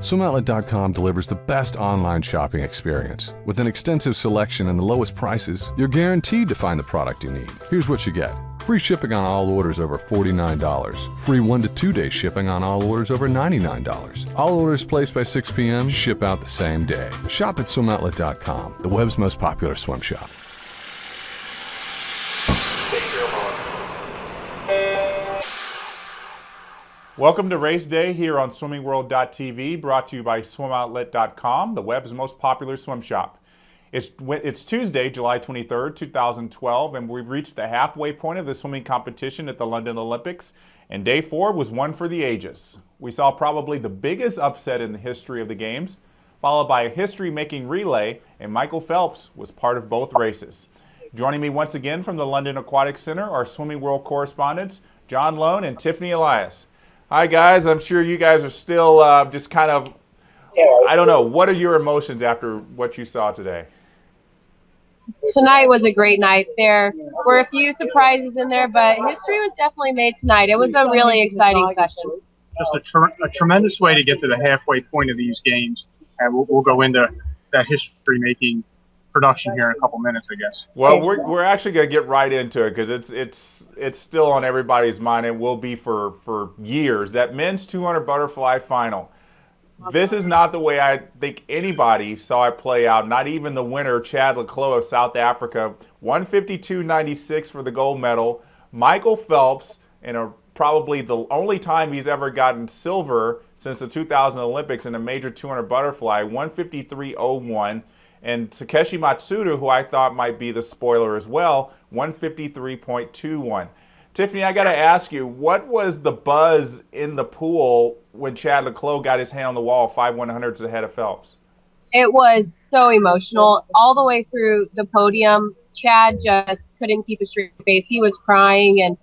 SwimOutlet.com delivers the best online shopping experience. With an extensive selection and the lowest prices, you're guaranteed to find the product you need. Here's what you get. Free shipping on all orders over $49. Free 1 to 2 day shipping on all orders over $99. All orders placed by 6 p.m. ship out the same day. Shop at SwimOutlet.com, the web's most popular swim shop. Welcome to Race Day here on SwimmingWorld.tv, brought to you by SwimOutlet.com, the web's most popular swim shop. It's Tuesday, July 23rd, 2012, and we've reached the halfway point of the swimming competition at the London Olympics, and Day 4 was one for the ages. We saw probably the biggest upset in the history of the Games, followed by a history-making relay, and Michael Phelps was part of both races. Joining me once again from the London Aquatics Centre are Swimming World correspondents John Lohn and Tiffany Elias. Hi guys, I'm sure you guys are still just kind of, I don't know, what are your emotions after what you saw today? Tonight was a great night. There were a few surprises in there, but history was definitely made tonight. It was a really exciting session. Just a tremendous way to get to the halfway point of these games, and we'll go into that history-making production here in a couple minutes, I guess. Well, we're actually going to get right into it because it's still on everybody's mind and will be for years. That men's 200 butterfly final. This is not the way I think anybody saw it play out. Not even the winner, Chad Le Clos of South Africa, 152.96 for the gold medal. Michael Phelps, in probably the only time he's ever gotten silver since the 2000 Olympics in a major 200 butterfly, 153.01. And Takeshi Matsuda, who I thought might be the spoiler as well, 153.21. Tiffany, I got to ask you, what was the buzz in the pool when Chad Le Clos got his hand on the wall 5/100ths ahead of Phelps? It was so emotional. All the way through the podium, Chad just couldn't keep a straight face. He was crying, and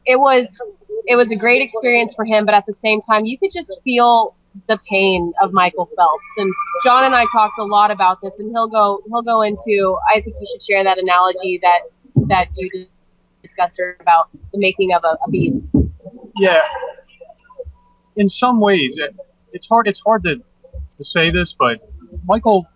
it was a great experience for him, but at the same time, you could just feel the pain of Michael Phelps. And John and I talked a lot about this, and he'll go into, I think you should share that analogy that you discussed about the making of a beast. Yeah, in some ways, it's hard to say this, but Michael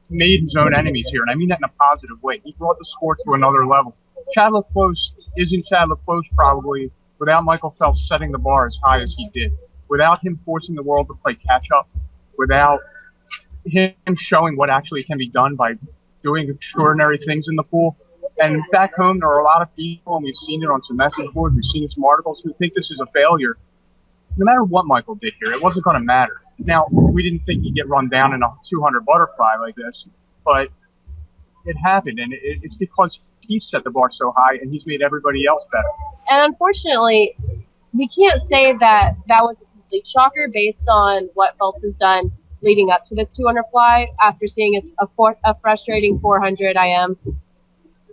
made his own enemies here, and I mean that in a positive way. He brought the sport to another level. Chad Le Clos isn't Chad Le Clos probably without Michael Phelps setting the bar as high as he did, without him forcing the world to play catch-up, without him showing what actually can be done by doing extraordinary things in the pool. And back home, there are a lot of people, and we've seen it on some message boards, we've seen some articles, who think this is a failure. No matter what Michael did here, it wasn't going to matter. Now, we didn't think he'd get run down in a 200 butterfly like this, but it happened, and it's because he set the bar so high, and he's made everybody else better. And unfortunately, we can't say that was a complete shocker based on what Phelps has done leading up to this 200 fly. After seeing a frustrating 400 IM,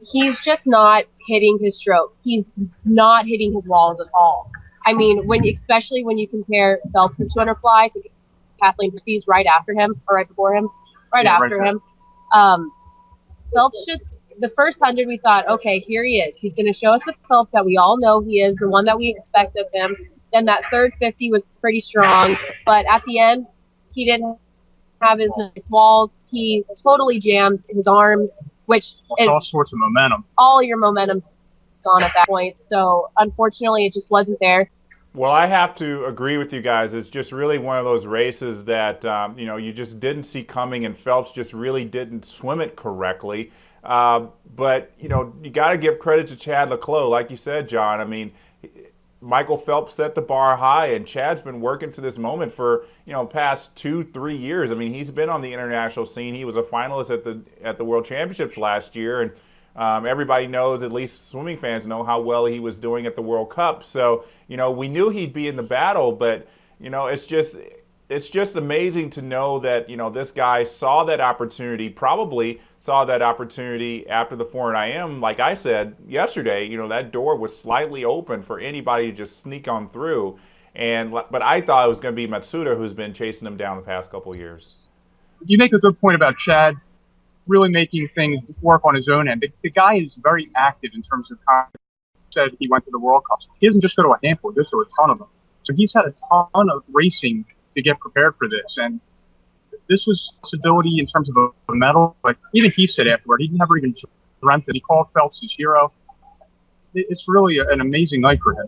he's just not hitting his stroke. He's not hitting his walls at all. I mean, especially when you compare Phelps' 200 fly to Kathleen Percy's right after him, or right before him, after him. Phelps just, the first 100 we thought, okay, here he is. He's going to show us the Phelps that we all know he is, the one that we expect of him. Then that third 50 was pretty strong, but at the end, he didn't have his nice walls. He totally jammed his arms, which all sorts of momentum. All your momentum's gone at that point. So unfortunately, it just wasn't there. Well, I have to agree with you guys. It's just really one of those races that you just didn't see coming, and Phelps just really didn't swim it correctly. But you got to give credit to Chad Le Clos, like you said, John. I mean, Michael Phelps set the bar high, and Chad's been working to this moment for past 2-3 years. I mean, he's been on the international scene. He was a finalist at the World Championships last year, and everybody knows, at least swimming fans know, how well he was doing at the World Cup. So we knew he'd be in the battle, but it's just amazing to know that this guy saw that opportunity, probably saw that opportunity after the 400 IM. Like I said yesterday, that door was slightly open for anybody to just sneak on through. But I thought it was going to be Matsuda, who's been chasing him down the past couple of years. You make a good point about Chad really making things work on his own end. The guy is very active in terms of said he went to the World Cup. He doesn't just go to a handful, he goes to a ton of them. So he's had a ton of racing to get prepared for this. And this was possibility in terms of a medal, but even he said afterward, he never even dreamt it. He called Phelps his hero. It's really an amazing night for him.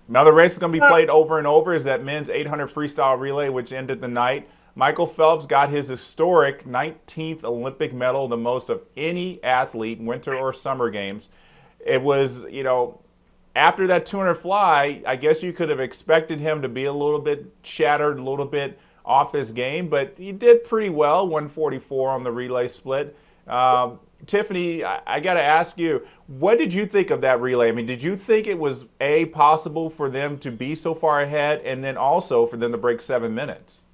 Another race is going to be played over and over is that men's 800 freestyle relay, which ended the night. Michael Phelps got his historic 19th Olympic medal, the most of any athlete, winter or summer games. It was, you know, after that 200 fly, I guess you could have expected him to be a little bit shattered, a little bit off his game, but he did pretty well, 144 on the relay split. Tiffany, I got to ask you, what did you think of that relay? I mean, did you think it was, A, possible for them to be so far ahead, and then also for them to break 7 minutes?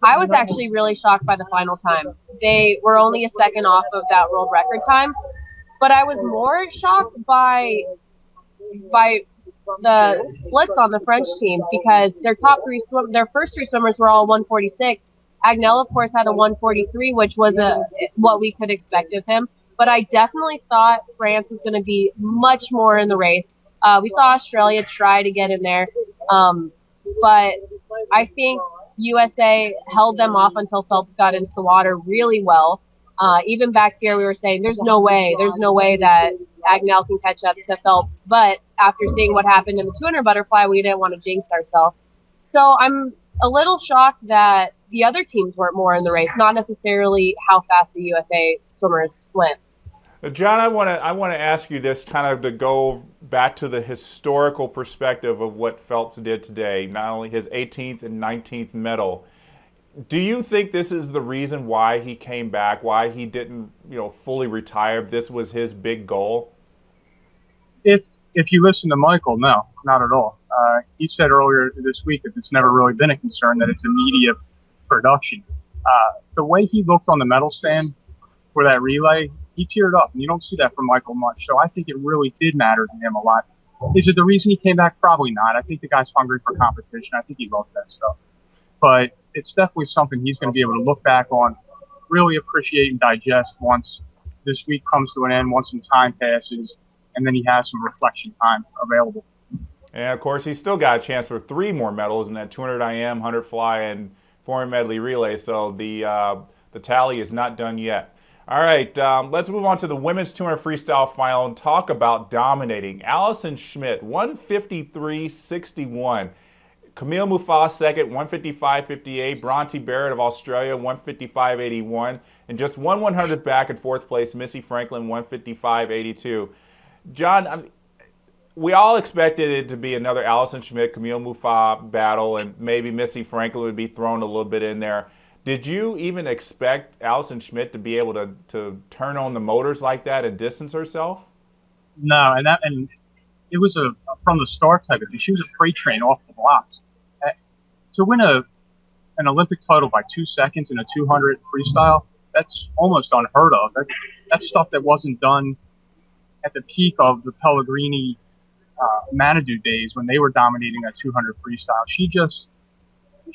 I was actually really shocked by the final time. They were only a second off of that world record time, but I was more shocked by the splits on the French team because their their first three swimmers were all 146. Agnel, of course, had a 143, which was what we could expect of him. But I definitely thought France was going to be much more in the race. We saw Australia try to get in there, but I think USA held them off until Phelps got into the water really well. Even back here, we were saying there's no way that Agnel can catch up to Phelps. But after seeing what happened in the 200 butterfly, we didn't want to jinx ourselves. So I'm a little shocked that the other teams weren't more in the race, not necessarily how fast the USA swimmers went. John, I want to ask you this, kind of to go back to the historical perspective of what Phelps did today, not only his 18th and 19th medal. Do you think this is the reason why he came back, why he didn't, fully retire? This was his big goal? If you listen to Michael, no, not at all. He said earlier this week that it's never really been a concern, that it's a media production. The way he looked on the medal stand for that relay, he teared up, and you don't see that from Michael much. So I think it really did matter to him a lot. Is it the reason he came back? Probably not. I think the guy's hungry for competition. I think he loves that stuff. But it's definitely something he's going to be able to look back on, really appreciate and digest once this week comes to an end, once some time passes, and then he has some reflection time available. And, of course, he's still got a chance for 3 more medals in that 200 IM, 100 fly, and 400 medley relay. So the tally is not done yet. All right, let's move on to the women's 200 freestyle final and talk about dominating. Allison Schmitt, 153.61. Camille Muffat second, 155.58. Bronte Barrett of Australia, 155.81. And just 1/100th back in 4th place, Missy Franklin, 155.82. John, we all expected it to be another Allison Schmitt, Camille Muffat battle, and maybe Missy Franklin would be thrown a little bit in there. Did you even expect Allison Schmitt to be able to turn on the motors like that and distance herself? No, and it was from the start type of thing. She was a freight train off the blocks. To win an Olympic title by 2 seconds in a 200 freestyle, that's almost unheard of. That's stuff that wasn't done at the peak of the Pellegrini Manadou days when they were dominating a 200 freestyle.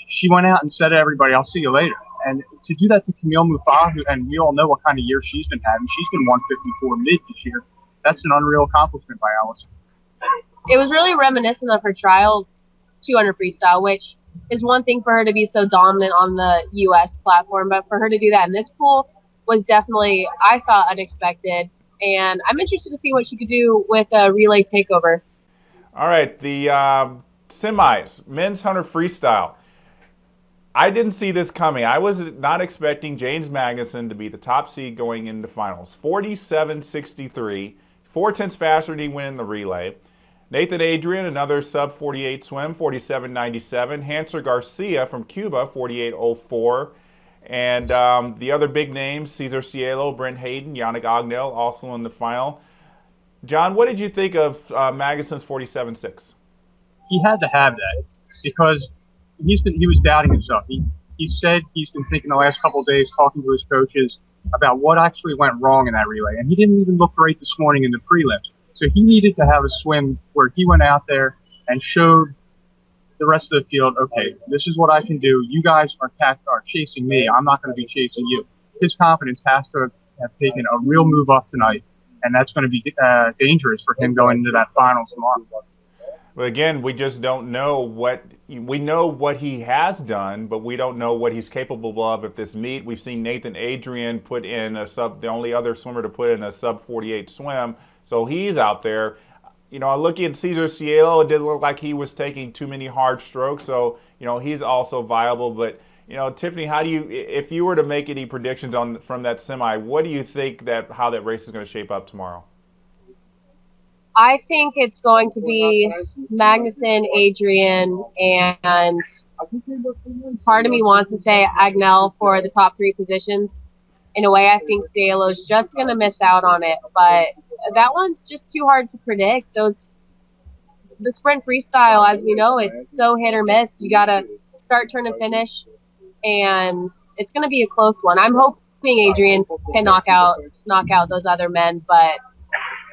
She went out and said to everybody, "I'll see you later." And to do that to Camille Muffat, and we all know what kind of year she's been having, she's been 154 mid this year. That's an unreal accomplishment by Allison. It was really reminiscent of her trials 200 freestyle, which is one thing for her to be so dominant on the U.S. platform, but for her to do that in this pool was definitely, I thought, unexpected. And I'm interested to see what she could do with a relay takeover. All right, the semis, men's 100 freestyle. I didn't see this coming. I was not expecting James Magnuson to be the top seed going into finals. 47.63, 4/10 faster than he went in the relay. Nathan Adrian, another sub-48 swim, 47.97. Hanser Garcia from Cuba, 48.04. And the other big names, Cesar Cielo, Brent Hayden, Yannick Agnel, also in the final. John, what did you think of Magnuson's 47.6? He had to have that because he was doubting himself. He said he's been thinking the last couple of days, talking to his coaches about what actually went wrong in that relay. And he didn't even look great this morning in the prelims. So he needed to have a swim where he went out there and showed the rest of the field, okay, this is what I can do. You guys are chasing me. I'm not going to be chasing you. His confidence has to have taken a real move up tonight, and that's going to be dangerous for him going into that final tomorrow. But again, we just don't know we know what he has done, but we don't know what he's capable of at this meet. We've seen Nathan Adrian put in the only other swimmer to put in a sub 48 swim, so he's out there. You know, looking at Cesar Cielo, it didn't look like he was taking too many hard strokes, so you know he's also viable. But you know, Tiffany, how do you, if you were to make any predictions from that semi, what do you think how that race is going to shape up tomorrow? I think it's going to be Magnuson, Adrian, and part of me wants to say Agnell for the top 3 positions. In a way, I think Cielo's just going to miss out on it, but that one's just too hard to predict. The sprint freestyle, as we know, it's so hit or miss. You got to start, turn, and finish, and it's going to be a close one. I'm hoping Adrian can knock out those other men, but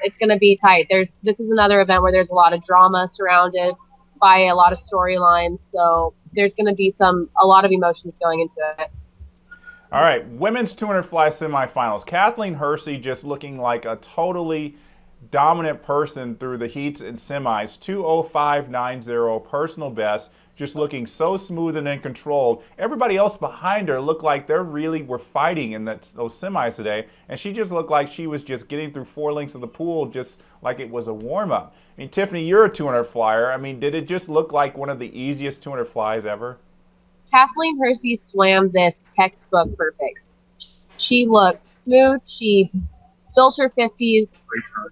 it's going to be tight. This is another event where there's a lot of drama surrounded by a lot of storylines, so there's going to be a lot of emotions going into it. All right, women's 200 fly semifinals. Kathleen Hersey just looking like a totally dominant person through the heats and semis. 2:05.90 personal best, just looking so smooth and in control. Everybody else behind her looked like they really were fighting in those semis today, and she just looked like she was just getting through 4 lengths of the pool just like it was a warm-up. I mean, Tiffany, you're a 200 flyer. I mean, did it just look like one of the easiest 200 flies ever? Kathleen Hersey swam this textbook perfect. She looked smooth. She built her 50s.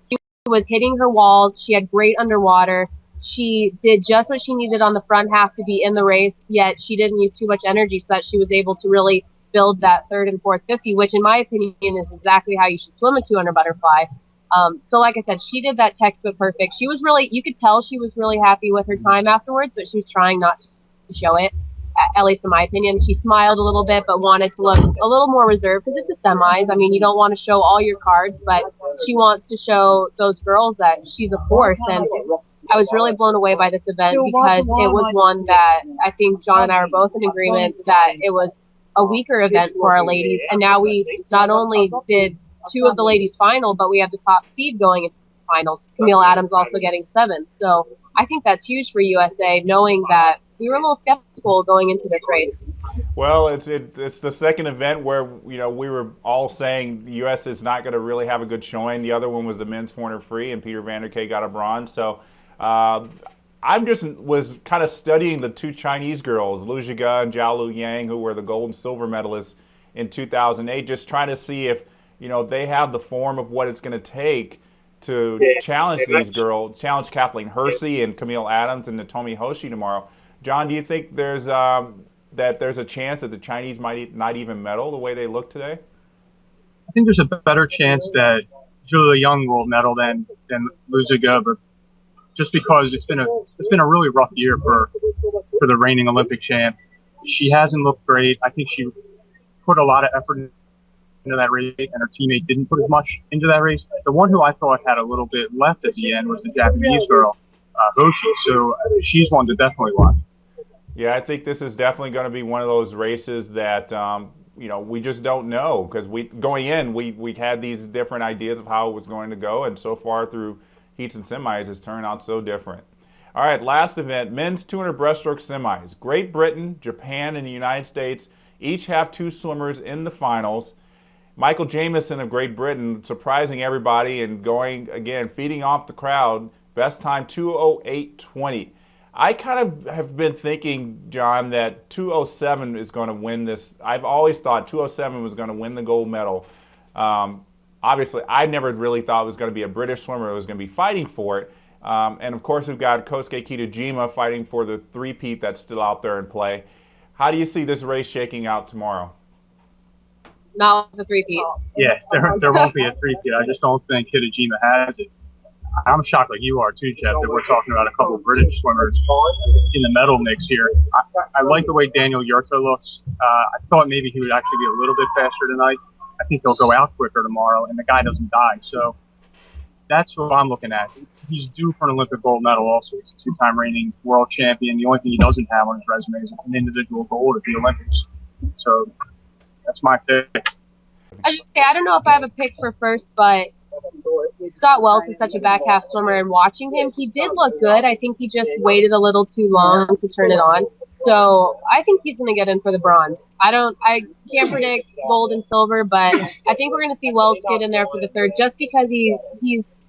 She was hitting her walls. She had great underwater. She did just what she needed on the front half to be in the race, yet she didn't use too much energy, so that she was able to really build that 3rd and 4th 50, which in my opinion is exactly how you should swim a 200 butterfly. So like I said, she did that textbook perfect. She was really, you could tell she was really happy with her time afterwards, but she was trying not to show it. At least in my opinion, she smiled a little bit, but wanted to look a little more reserved because it's a semis. I mean, you don't want to show all your cards, but she wants to show those girls that she's a force. And I was really blown away by this event because it was one that I think John and I were both in agreement that it was a weaker event for our ladies. And now we not only did 2 of the ladies final, but we have the top seed going into finals. Camille Adams also getting 7th. So I think that's huge for USA, knowing that we were a little skeptical going into this race. Well, it's the second event where we were all saying the U.S. is not going to really have a good showing. The other one was the men's 400 free, and Peter Vanderkay got a bronze. So was kind of studying the 2 Chinese girls, Lu Zhiga and Zhao Lu Yang, who were the gold and silver medalists in 2008, just trying to see if they have the form of what it's going to take to challenge these girls, challenge Kathleen Hersey and Camille Adams and Natomi Hoshi tomorrow. John, do you think there's a chance that the Chinese might not even medal the way they look today? I think there's a better chance that Julia Young will medal than Lu Zhiga, but just because it's been a really rough year for the reigning Olympic champ. She hasn't looked great. I think she put a lot of effort into that race, and her teammate didn't put as much into that race. The one who I thought had a little bit left at the end was the Japanese girl, Hoshi. So she's one to definitely watch. Yeah, I think this is definitely going to be one of those races that we just don't know, because going in we had these different ideas of how it was going to go, and so far through heats and semis it's turned out so different. All right, last event, men's 200 breaststroke semis. Great Britain, Japan, and the United States each have 2 swimmers in the finals. Michael Jamieson of Great Britain surprising everybody and going, again, feeding off the crowd. Best time 2:08.20. I kind of have been thinking, John, that 2:07 is going to win this. I've always thought 2:07 was going to win the gold medal. Obviously, I never really thought it was going to be a British swimmer who was going to be fighting for it. And of course, we've got Kosuke Kitajima fighting for the 3-peat that's still out there in play. How do you see this race shaking out tomorrow? Not the 3-peat. Yeah, there won't be a 3-peat. I just don't think Kitajima has it. I'm shocked like you are too, Jeff, that we're talking about a couple of British swimmers in the medal mix here. I like the way Daniel Yurta looks. I thought maybe he would actually be a little bit faster tonight. I think he'll go out quicker tomorrow, and the guy doesn't die. So that's what I'm looking at. He's due for an Olympic gold medal also. He's a 2-time reigning world champion. The only thing he doesn't have on his resume is an individual gold at the Olympics. So that's my pick. I just say, I don't know if I have a pick for first, but Scott Welch is such a back half swimmer, and watching him, he did look good. I think he just waited a little too long to turn it on. So I think he's going to get in for the bronze. I can't predict gold and silver, but I think we're going to see Welch get in there for the third, just because he's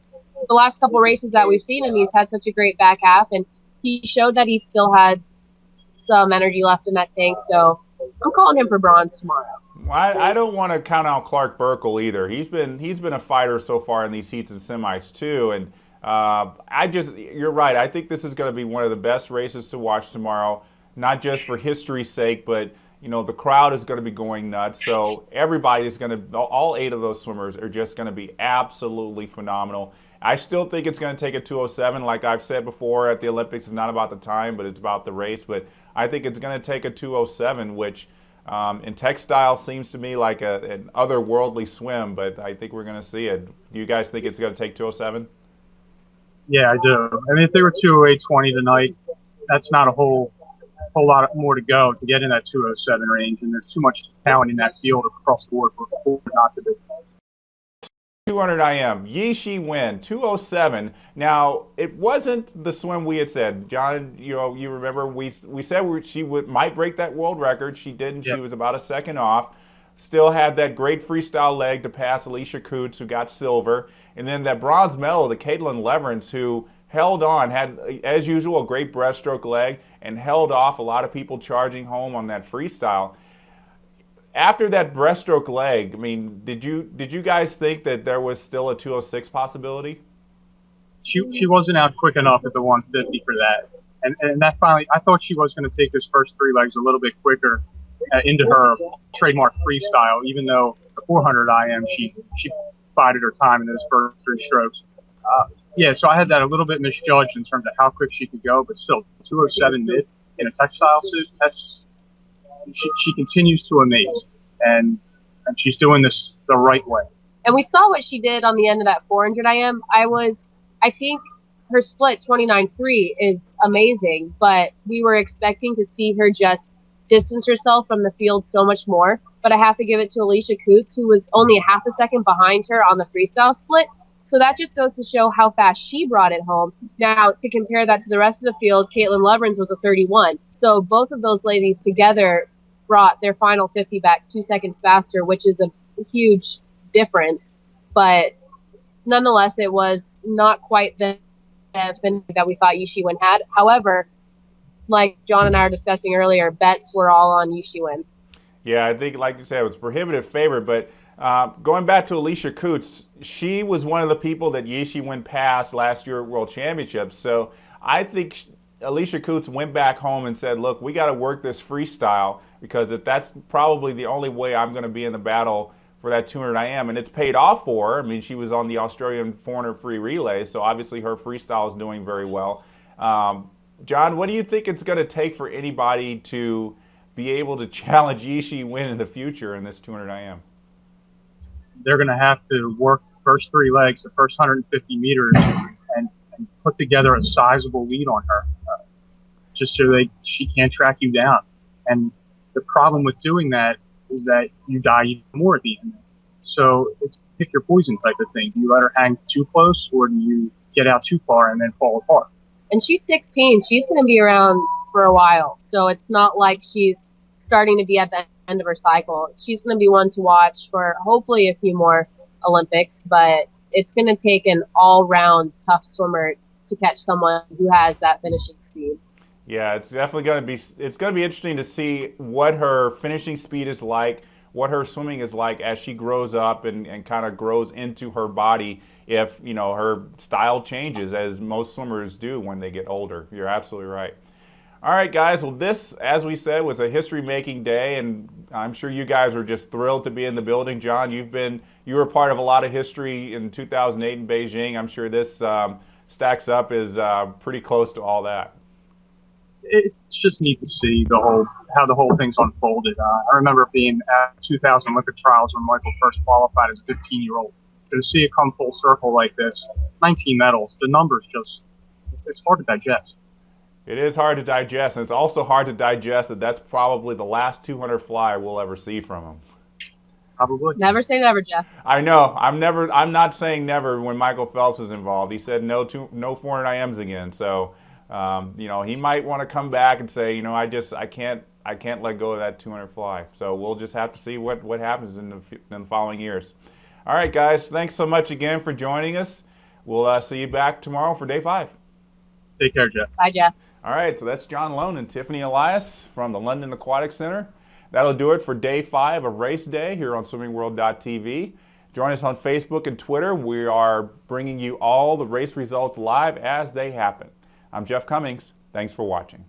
the last couple races that we've seen him, he's had such a great back half, and he showed that he still had some energy left in that tank. So I'm calling him for bronze tomorrow. I don't want to count out Clark Burkle either. He's been a fighter so far in these heats and semis too, and you're right. I think this is going to be one of the best races to watch tomorrow, not just for history's sake, but the crowd is going to be going nuts. So everybody is going to, all 8 of those swimmers are just going to be absolutely phenomenal. I still think it's going to take a 2:07. Like I've said before, at the Olympics, it's not about the time, but it's about the race. But I think it's going to take a 2:07, which in textile seems to me like an otherworldly swim. But I think we're going to see it. Do you guys think it's going to take 2:07? Yeah, I do. I mean, if they were 2:08:20 tonight, that's not a whole lot more to go to get in that 2:07 range. And there's too much talent in that field across the board for not to do. 200 IM, Shiwen, 2:07. Now, it wasn't the swim we had said. John, you remember we said she might break that world record. She didn't. Yep. She was about a second off. Still had that great freestyle leg to pass Alicia Coots, who got silver. And then that bronze medal to Caitlin Leverance, who held on, had, as usual, a great breaststroke leg, and held off a lot of people charging home on that freestyle. After that breaststroke leg, I mean, did you guys think that there was still a 2:06 possibility? She wasn't out quick enough at the 150 for that, and that finally, I thought she was going to take those first 3 legs a little bit quicker into her trademark freestyle. Even though the 400 IM, she bided her time in those first 3 strokes. Yeah, so I had that a little bit misjudged in terms of how quick she could go, but still 2:07 mid in a textile suit. She continues to amaze, and she's doing this the right way. And we saw what she did on the end of that 400 IM. I think her split 29.3 is amazing, but we were expecting to see her just distance herself from the field so much more. But I have to give it to Alicia Coots, who was only a half a second behind her on the freestyle split. So that just goes to show how fast she brought it home. Now, to compare that to the rest of the field, Caitlin Leverance was a 31. So both of those ladies together brought their final 50 back 2 seconds faster, which is a huge difference. But nonetheless, it was not quite the finish that we thought Shiwen had. However, like John and I were discussing earlier, bets were all on Shiwen. Yeah, I think, like you said, it was prohibitive favorite, but going back to Alicia Coots, she was one of the people that Shiwen passed last year at World Championships. So I think Alicia Coots went back home and said, look, we got to work this freestyle, because that's probably the only way I'm going to be in the battle for that 200 IM. And it's paid off for her. I mean, she was on the Australian 400 free relay, so obviously her freestyle is doing very well. John, what do you think it's going to take for anybody to be able to challenge Shiwen in the future in this 200 IM? They're going to have to work the first 3 legs, the first 150 meters, and put together a sizable lead on her, just so she can't track you down. And the problem with doing that is that you die even more at the end. So it's pick your poison type of thing. Do you let her hang too close, or do you get out too far and then fall apart? And she's 16. She's going to be around for a while. So it's not like she's starting to be at the end of her cycle. She's going to be one to watch for hopefully a few more Olympics, but it's going to take an all-round tough swimmer to catch someone who has that finishing speed. Yeah, it's definitely going to be interesting to see what her finishing speed is like, what her swimming is like as she grows up and kind of grows into her body, if her style changes, as most swimmers do when they get older. You're absolutely right. All right, guys. Well, this, as we said, was a history-making day, and I'm sure you guys are just thrilled to be in the building. John, you were part of a lot of history in 2008 in Beijing. I'm sure this stacks up is pretty close to all that. It's just neat to see how the whole thing's unfolded. I remember being at 2000 Olympic trials when Michael first qualified as a 15-year-old. So to see it come full circle like this, 19 medals, the numbers it's hard to digest. It is hard to digest, and it's also hard to digest that that's probably the last 200 fly we'll ever see from him. Probably. Never say never, Jeff. I know. I'm not saying never when Michael Phelps is involved. He said no 400 IMs again. So, you know, he might want to come back and say, you know, I can't let go of that 200 fly. So we'll just have to see what happens in the following years. All right, guys. Thanks so much again for joining us. We'll see you back tomorrow for day 5. Take care, Jeff. Bye, Jeff. All right. So that's John Lohn and Tiffany Elias from the London Aquatics Centre. That'll do it for day 5 of race day here on swimmingworld.tv. Join us on Facebook and Twitter. We are bringing you all the race results live as they happen. I'm Jeff Commings. Thanks for watching.